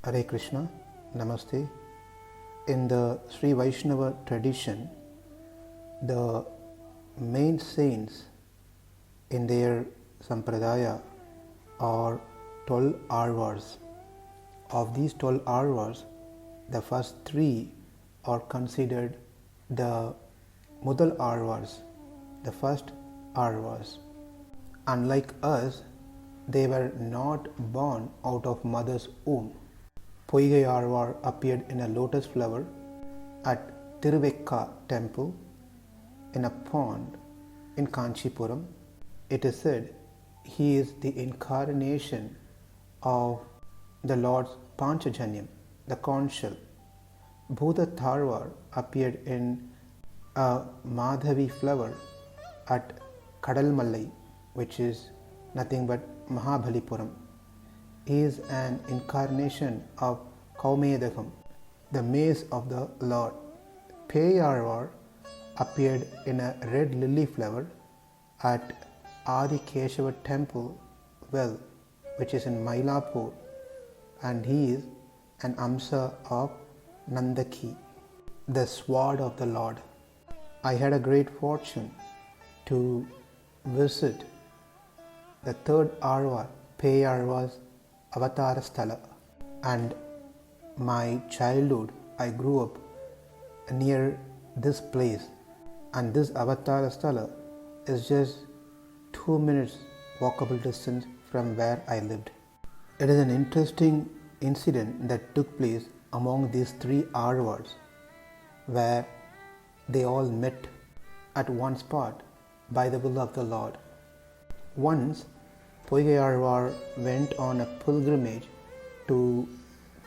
Hare Krishna, Namaste. In the Sri Vaishnava tradition, the main saints in their sampradaya are 12 Arvars. Of these 12 Arvars, the first three are considered the Mudal Arvars, the first Arvars. Unlike us, they were not born out of mother's womb. PeyAzhwar appeared in a lotus flower at Tiruvekka temple in a pond in Kanchipuram. It is said he is the incarnation of the Lord's Panchajanyam, the corn shell. Bhutatharwar appeared in a Madhavi flower at Kadalmallai, which is nothing but Mahabalipuram. He is an incarnation of Kaumedakam, the maze of the Lord. PeyAzhwar appeared in a red lily flower at Adikeshava temple well, which is in Mylapore, and he is an Amsa of Nandaki, the sword of the Lord. I had a great fortune to visit the third Arva, PeyAzhwar AvathAra Sthala, and my childhood I grew up near this place, and this AvathAra Sthala is just 2 minutes walkable distance from where I lived. It is an interesting incident that took place among these three Arvas, where they all met at one spot by the will of the Lord. Once PeyAzhwar went on a pilgrimage to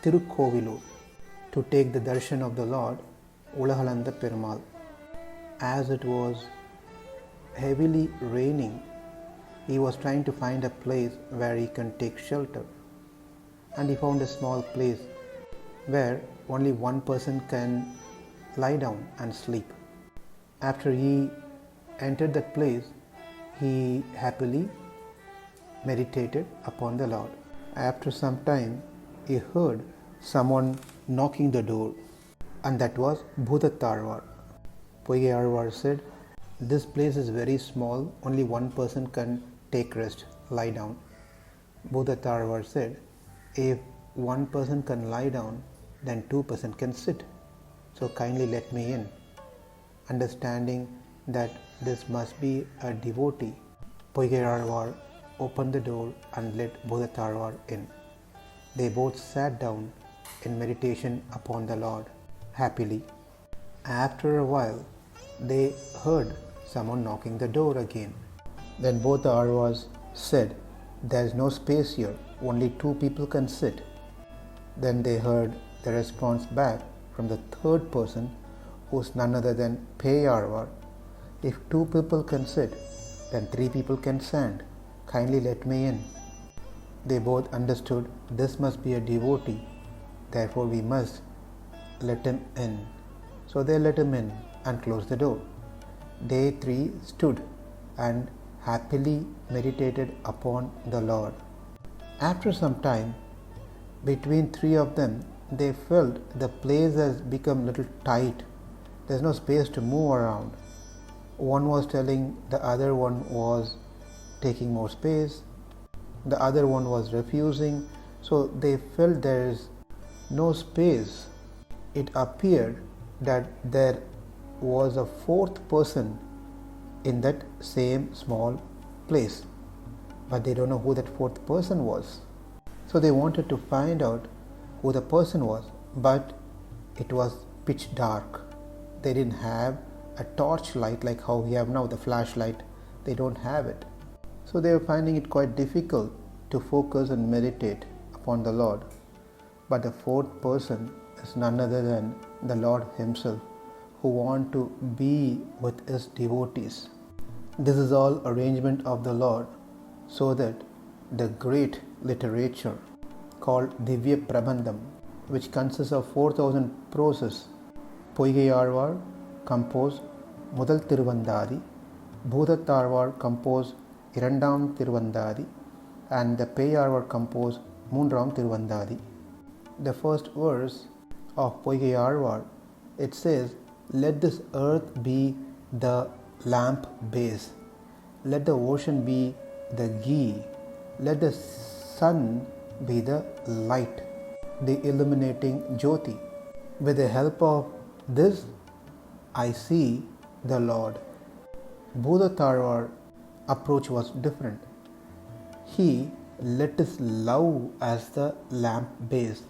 Tirukkovilur to take the darshan of the Lord Ulahalanda Perumal. As it was heavily raining, he was trying to find a place where he can take shelter, and he found a small place where only one person can lie down and sleep. After he entered that place, he happily meditated upon the Lord. After some time, he heard someone knocking the door, and that was Bhutatharwar. PeyAzhwar said, "This place is very small, only one person can take rest, lie down." Bhutatharwar said, "If one person can lie down, then two persons can sit. So kindly let me in." Understanding that this must be a devotee, PeyAzhwar opened the door and let Bhutatharwar in. They both sat down in meditation upon the Lord happily. After a while, they heard someone knocking the door again. Then both the Arvas said, "There is no space here, only two people can sit." Then they heard the response back from the third person, who is none other than PeyAzhwar, "If two people can sit, then three people can stand. Kindly let me in." They both understood this must be a devotee, therefore we must let him in. So they let him in and closed the door. They three stood and happily meditated upon the Lord. After some time, between three of them, they felt the place has become little tight. There's no space to move around. One was telling the other one was taking more space. The other one was refusing. So they felt there is no space. It appeared that there was a fourth person in that same small place, but they don't know who that fourth person was. So they wanted to find out who the person was, but it was pitch dark. They didn't have a torch light like how we have now, the flashlight. They don't have it. So they were finding it quite difficult to focus and meditate upon the Lord. But the fourth person is none other than the Lord Himself, who wants to be with His devotees. This is all arrangement of the Lord, so that the great literature called Divya Prabandham, which consists of 4,000 proses, PeyAzhwar composed Mudal Tiruvandadi, Bhutatharwar composed Irandam Tiruvandadi, and the PeyAzhwar composed Moonram Tiruvandadi. the first verse of PeyAzhwar, it says, "Let this earth be the lamp base, let the ocean be the ghee, let the sun be the light, the illuminating Jyoti. With the help of this, I see the Lord." Bhudatharwar approach was different. He let his love as the lamp base.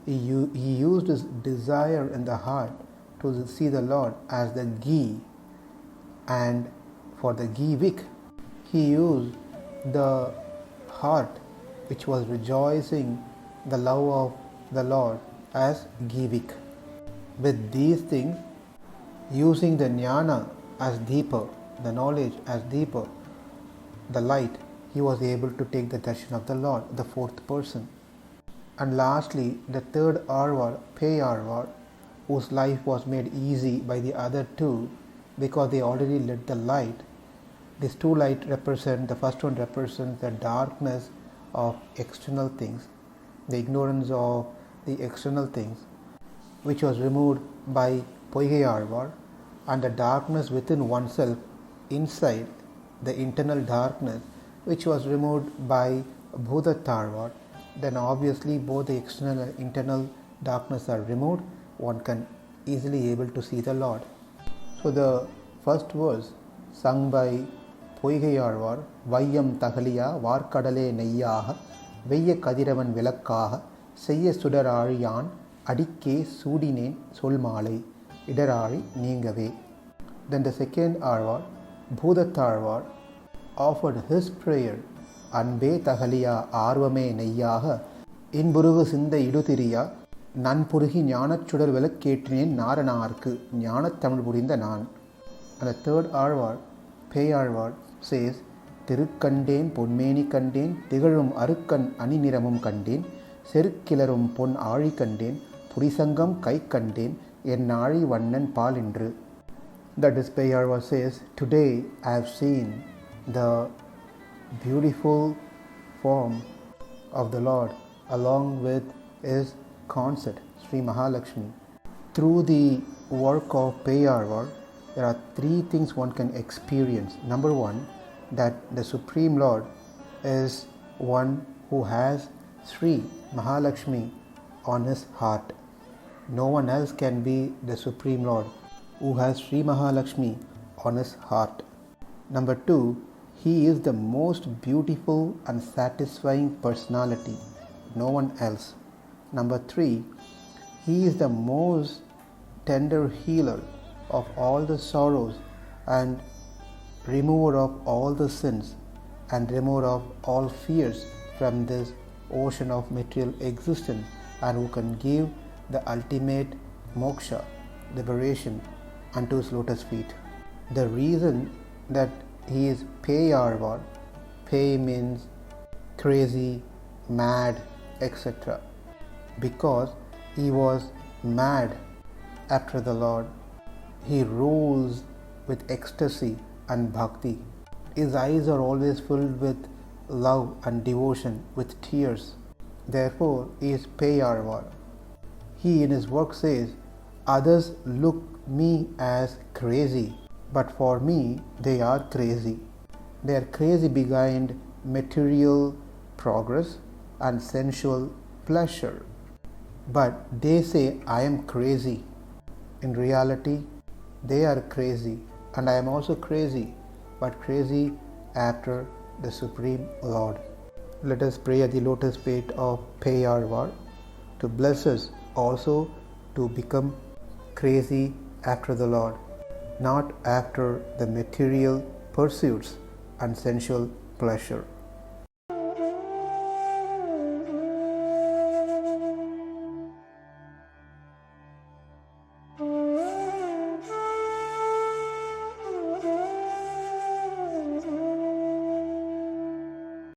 He used his desire in the heart to see the Lord as the ghee, and for the ghee wick, he used the heart which was rejoicing the love of the Lord as ghee wick. With these things, using the jnana as deeper, the knowledge as deeper, the light, he was able to take the darshan of the Lord, the fourth person. And lastly, the third Arvar, PeyAzhwar, whose life was made easy by the other two because they already lit the light. These two lights represent, the first one represents the darkness of external things, the ignorance of the external things, which was removed by PeyAzhwar, and the darkness within oneself, inside, the internal darkness, which was removed by Bhudatharwar. Then obviously both the external and internal darkness are removed. One can easily able to see the Lord. So the first verse sung by PeyAzhwar, "Vayyam Thagaliya Varkadale Neyyaha Veyya Kadiravan Vilakkaha Seyya Sudarariyan Adikke Sudinen Solmalai Idarari Ningave." Then the second Arvar, Bhudatharwar, offered his prayer, "Anbe Thagaliya Arvame Neyyaha Inburugu Sinda Idutiriya Nanpurugi Nyanachudar Velakketrinen Naranarku Nyanat Tamil Purinda Nan." And the third Arvar, PeyAzhwar, says, "Thirukkandeen Ponmeni Kandeen Thigarum Arukkan Aniniramum Kandeen Serukkilarum Pon Aari Kandeen Purisangam Kai Kandeen Ennari Vannan Palindru." That is, PeyAzhwar says, "Today I have seen the beautiful form of the Lord along with his consort, Sri Mahalakshmi." Through the work of PeyAzhwar, there are three things one can experience. Number one, that the Supreme Lord is one who has Sri Mahalakshmi on his heart. No one else can be the Supreme Lord who has Sri Mahalakshmi on his heart. Number two, he is the most beautiful and satisfying personality. No one else. Number three, he is the most tender healer of all the sorrows and remover of all the sins and remover of all fears from this ocean of material existence, and who can give the ultimate moksha, liberation, unto his lotus feet. The reason that he is PeyAzhwar, Pey means crazy, mad, etc., because he was mad after the Lord. He rules with ecstasy and bhakti. His eyes are always filled with love and devotion, with tears. Therefore, he is PeyAzhwar. He in his work says, "Others look me as crazy, but for me they are crazy. They are crazy behind material progress and sensual pleasure. But they say I am crazy. In reality, they are crazy, and I am also crazy, but crazy after the Supreme Lord." Let us pray at the lotus feet of PeyAzhwar to bless us also to become crazy after the Lord, not after the material pursuits and sensual pleasure.